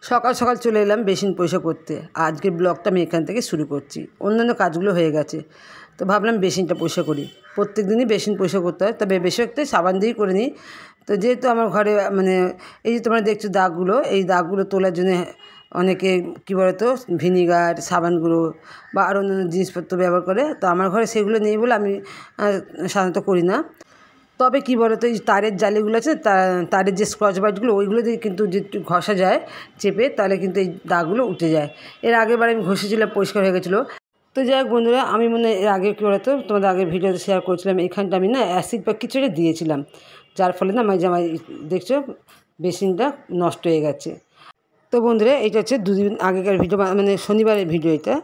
সকাল সকাল চলে এলাম বেসিন পরিষ্কার করতে। আজকের ব্লগটা আমি এখান থেকে শুরু করছি। অন্যান্য কাজগুলো হয়ে গেছে, তো ভাবলাম বেসিনটা পরিষ্কার করি। প্রত্যেক দিনই বেসিন পরিষ্কার করতে হয়, তবে বেশিরভাগটাই সাবান দিয়েই করে নিই। তো যেহেতু আমার ঘরে এই যে তোমরা দেখছো দাগগুলো, এই দাগগুলো তোলার জন্য অনেকে কী বলে তো ভিনিগার, সাবান গুঁড়ো বা আরও অন্যান্য জিনিসপত্র ব্যবহার করে। তো আমার ঘরে সেগুলো নেই বলে আমি সাধারণত করি না। তবে কী বলো তো, এই তারের জালিগুলো আছে, তারের যে স্কচ ব্রাইটগুলো, ওইগুলো দিয়ে কিন্তু যে একটু ঘষা যায় চেপে, তাহলে কিন্তু এই দাগগুলো উঠে যায়। এর আগেরবার আমি ঘষেছিলাম, পরিষ্কার হয়ে গেছিলো। তো যাই হোক বন্ধুরা, আমি এর আগে কী বলতো তোমাদের আগের ভিডিওতে শেয়ার করেছিলাম, এখানটা আমি অ্যাসিড বা কিছু একটা দিয়েছিলাম, যার ফলে আমার জামাই দেখছো বেসিনটা নষ্ট হয়ে গেছে। তো বন্ধুরা, এটা হচ্ছে দুদিন আগেকার ভিডিও, শনিবারের ভিডিও এটা।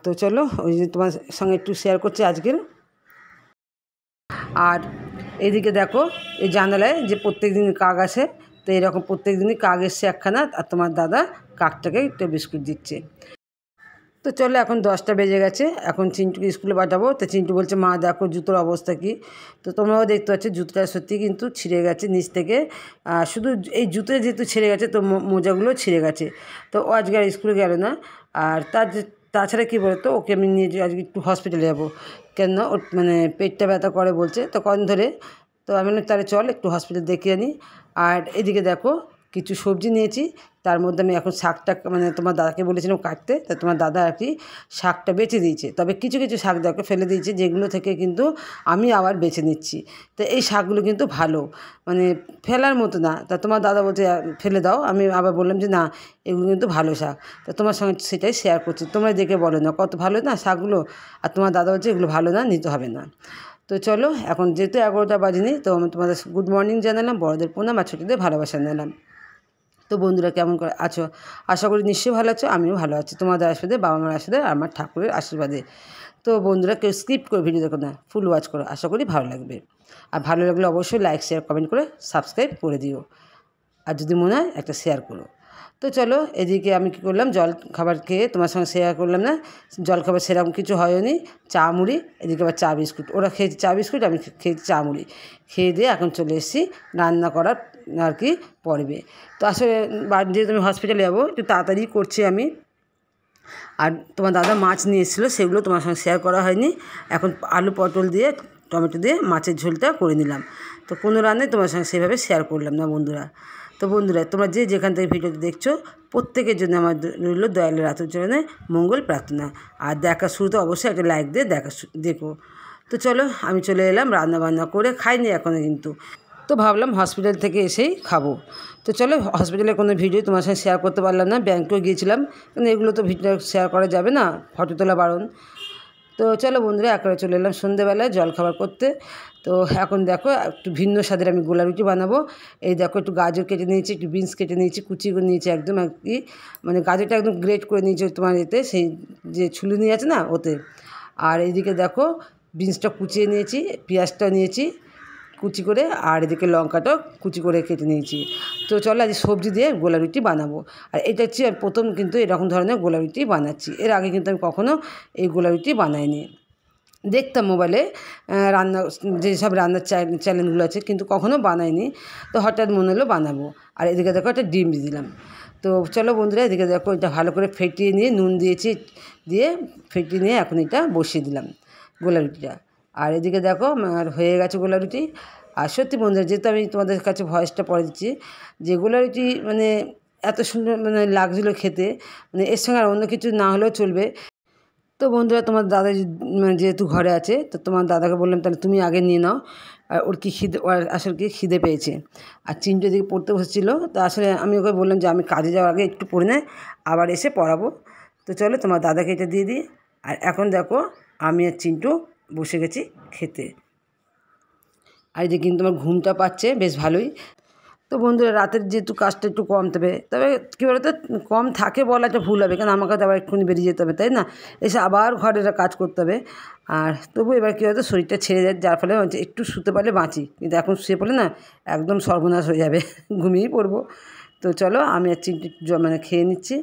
তো চলো, ওই যে তোমার সঙ্গে একটু শেয়ার করছি আজকের। আর এদিকে দেখো, এই জানালায় যে প্রত্যেক দিন কাক আসে, তো এরকম প্রত্যেক দিনই কাক এসছে একখানা, আর তোমার দাদা কাকটাকে একটা বিস্কুট দিচ্ছে। তো চলো, এখন 10টা বেজে গেছে, এখন চিন্টুকে স্কুলে পাঠাবো। তো চিন্টু বলছে, মা দেখো জুতোর অবস্থা কী। তো তোমরাও দেখতে পাচ্ছ জুতোটা সত্যি কিন্তু ছিঁড়ে গেছে নিচ থেকে। শুধু এই জুতো যেহেতু ছিঁড়ে গেছে, তো মোজাগুলো ছিঁড়ে গেছে। তো ও আজকে আর স্কুলে গেল না। আর তাছাড়া কী বলতো, ওকে আমি নিয়ে আজকে একটু হসপিটালে যাবো, কেন ওর পেটটা ব্যথা করে বলছে তো কদিন ধরে। তো আমি বললাম তাহলে চল একটু হসপিটাল দেখিয়ে আনি। আর এদিকে দেখো, কিছু সবজি নিয়েছি, তার মধ্যে আমি এখন শাকটা তোমার দাদাকে বলেছিলাম কাটতে, তা তোমার দাদা আর কি শাকটা বেছে দিয়েছে। তবে কিছু কিছু শাক দেখো ফেলে দিয়েছে, যেগুলো থেকে কিন্তু আমি আবার বেছে নিচ্ছি। তো এই শাকগুলো কিন্তু ভালো, ফেলার মতো না। তা তোমার দাদা বলছে ফেলে দাও, আমি আবার বললাম যে না, এগুলো কিন্তু ভালো শাক। তো তোমার সঙ্গে সেটাই শেয়ার করছি, তোমরা দেখে বলো না কত ভালো না শাকগুলো। আর তোমার দাদা বলছে এগুলো ভালো না, নিতে হবে না। তো চলো, এখন যেহেতু 11টা বাজেনি, তো আমি তোমাদের গুড মর্নিং জানালাম, বড়দের প্রণাম আর ছোটোদের ভালোবাসা জানালাম। তো বন্ধুরা কেমন করে আছো? আশা করি নিশ্চয়ই ভালো আছো, আমিও ভালো আছি তোমাদের আশীর্বাদে, বাবা মার আশীর্বাদে, আর আমার ঠাকুরের আশীর্বাদে। তো বন্ধুরা, কেউ স্কিপ করে ভিডিও দেখো না, ফুল ওয়াচ করো, আশা করি ভালো লাগবে। আর ভালো লাগলে অবশ্যই লাইক, শেয়ার, কমেন্ট করে সাবস্ক্রাইব করে দিও। আর যদি মনে হয় একটা শেয়ার করো। তো চলো, এদিকে আমি কী করলাম, জল খাবার খেয়ে তোমার সঙ্গে শেয়ার করলাম না, জল খাবার সেরকম কিছু হয়নি, চা মুড়ি, এদিকে আবার চা বিস্কুট। ওরা খেয়েছে চা বিস্কুট, আমি খেয়েছি চা মুড়ি। খেয়ে দিয়ে এখন চলে এসেছি রান্না করার আর কি পড়বে। তো আসলে যেহেতু আমি হসপিটালে যাবো, একটু তাড়াতাড়ি করছি আমি। আর তোমার দাদা মাছ নিয়ে এসেছিলো, সেগুলো তোমার সঙ্গে শেয়ার করা হয়নি। এখন আলু পটল দিয়ে টমেটো দিয়ে মাছের ঝোলটা করে নিলাম। তো কোনো রান্নাই তোমার সঙ্গে সেভাবে শেয়ার করলাম না বন্ধুরা। তো বন্ধুরা, তোমরা যে যেখান থেকে ভিডিওটি দেখছো, প্রত্যেকের জন্য আমার রইল দয়ালের আতুচরণে মঙ্গল প্রার্থনা। আর দেখার শুরুতে অবশ্যই একটা লাইক দিয়ে দেখো। তো চলো, আমি চলে এলাম রান্না বান্না করে, খাইনি এখনও কিন্তু। তো ভাবলাম হসপিটাল থেকে এসেই খাবো। তো চলো, হসপিটালের কোনো ভিডিও তোমার সঙ্গে শেয়ার করতে পারলাম না, ব্যাংকেও গিয়েছিলাম, এগুলো তো ভিডিও শেয়ার করা যাবে না, ফটো তোলা বারণ। তো চলো বন্ধুরা, একবারে চলে এলাম সন্ধ্যেবেলায় জলখাবার করতে। তো এখন দেখো, একটু ভিন্ন স্বাদের আমি গোলা রুটি বানাবো। এই দেখো, একটু গাজর কেটে নিয়েছি, একটু বিনস কেটে নিয়েছি, কুচি করে নিয়েছি একদম আর কি, গাজরটা একদম গ্রেট করে নিয়েছি তোমার এতে, সেই যে ছুলুনি আছে না ওতে। আর এইদিকে দেখো, বিনসটা কুচিয়ে নিয়েছি, পেঁয়াজটা নিয়েছি কুচি করে, আর এদিকে লঙ্কাটাও কুচি করে কেটে নিয়েছি। তো চলো, আজ সবজি দিয়ে গোলা রুটি বানাবো। আর এটা হচ্ছে প্রথম কিন্তু এরকম ধরনের গোলা রুটি বানাচ্ছি, এর আগে কিন্তু আমি কখনও এই গোলা রুটি বানাইনি। দেখতাম মোবাইলে রান্না, যেসব রান্নার চ্যানেলগুলো আছে, কিন্তু কখনও বানাইনি। তো হঠাৎ মনে হলো বানাবো। আর এদিকে দেখো, একটা ডিম দিলাম। তো চলো বন্ধুরা, এদিকে দেখো, এটা ভালো করে ফেটিয়ে নিয়ে নুন দিয়েছি, দিয়ে ফেটিয়ে নিয়ে এখন এটা বসিয়ে দিলাম গোলা রুটিটা। আর এদিকে দেখো, আর হয়ে গেছে গোলা রুটি। আর সত্যি বন্ধুরা, যেহেতু আমি তোমাদের কাছে ভয়েসটা পড়ে দিচ্ছি, যে গোলা রুটি এত সুন্দর লাগছিলো খেতে, এর সঙ্গে আর অন্য কিছু না হলেও চলবে। তো বন্ধুরা, তোমার দাদা যেহেতু ঘরে আছে, তো তোমার দাদাকে বললাম তাহলে তুমি আগে নিয়ে নাও। আর ওর কি খিদে, ওর আসলে কি খিদে পেয়েছে। আর চিন্টু দিকে পড়তে বসেছিলো, তো আসলে আমি ওকে বললাম যে আমি কাজে যাওয়ার আগে একটু পড়ে নেয়, আবার এসে পড়াবো। তো চলো, তোমার দাদাকে এটা দিয়ে দিই। আর এখন দেখো, আমি আর চিন্টু বসে গেছি খেতে। আর এই যে কিন্তু আমার ঘুমটা পাচ্ছে বেশ ভালোই। তো বন্ধুরা, রাতের যেহেতু কাজটা একটু কম, তবে কী বলতো, কম থাকে বলাটা ভুল হবে, কারণ আমাকে তো আবার এক্ষুনি বেরিয়ে যেতে হবে, তাই না? এসে আবার ঘরের কাজ করতে হবে। আর তবু এবার কী হয়তো শরীরটা ছেড়ে যায়, যার ফলে একটু শুতে পারলে বাঁচি, কিন্তু এখন শুয়ে পড়লে না একদম সর্বনাশ হয়ে যাবে, ঘুমিয়েই পড়বো। তো চলো, আমি আর চিন্টু খেয়ে নিচ্ছি।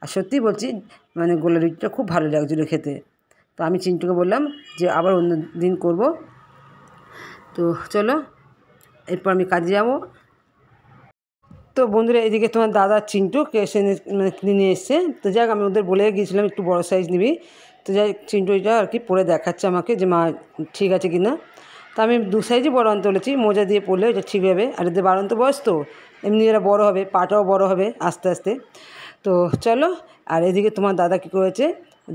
আর সত্যিই বলছি, গোলা রুটিটা খুব ভালো লাগছিলো খেতে। তো আমি চিন্টুকে বললাম যে আবার অন্য দিন করবো। তো চলো, এরপর আমি কাজে যাবো। তো বন্ধুরা এদিকে তোমার দাদা চিন্টু এসে মানে কিনে নিয়ে এসছে। তো যাক আমি ওদের বলে গিয়েছিলাম একটু বড় সাইজ নিবি। তো যাই চিন্টু এটা আর কি পরে দেখাচ্ছে আমাকে যে মা ঠিক আছে কি না। তো আমি 2 সাইজই বড় আনতে বলেছি, মোজা দিয়ে পরলে এটা ঠিক হবে। আর এদের বাড়ন্ত বয়স তো এমনি এরা বড়ো হবে, পাটাও বড় হবে আস্তে আস্তে। তো চলো। আর এদিকে তোমার দাদা কী করেছে,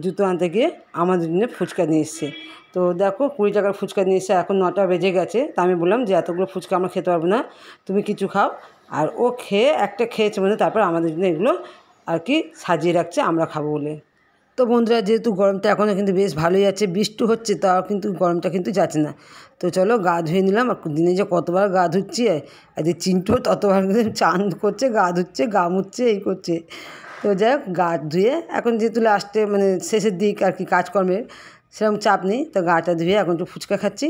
জুতো আনতে গিয়ে আমাদের জন্য ফুচকা নিয়ে এসছে। তো দেখো 20 টাকার ফুচকা নিয়ে এসে এখন 9টা বেজে গেছে। তা আমি বললাম যে এতগুলো ফুচকা আমরা খেতে পারবো না, তুমি কিছু খাও। আর ও একটা খেয়েছে মানে তারপর আমাদের জন্য এগুলো আর কি সাজিয়ে রাখছে আমরা খাবো বলে। তো বন্ধুরা যেহেতু গরমটা এখনও কিন্তু বেশ ভালোই আছে, বৃষ্টি হচ্ছে তাও কিন্তু গরমটা কিন্তু যাচ্ছে না। তো চলো গা ধুয়ে নিলাম। আর দিনে যে কতবার গা ধুচ্ছি, আর যে চিন্টু ততবার চান করছে, গা ধুচ্ছে, গা মুচ্ছে, এই করছে। তো যাই হোক গা ধুয়ে এখন যেহেতু লাস্টে মানে শেষের দিক আর কি কাজকর্মের সেরকম চাপ নেই, তো গাটা ধুয়ে এখন একটু ফুচকা খাচ্ছি।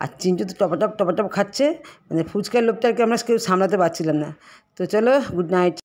আর চিন্টু তো টপাটপ খাচ্ছে, মানে ফুচকার লোভটা আর কি আমরা কেউ সামলাতে পারছিলাম না। তো চলো, গুড নাইট।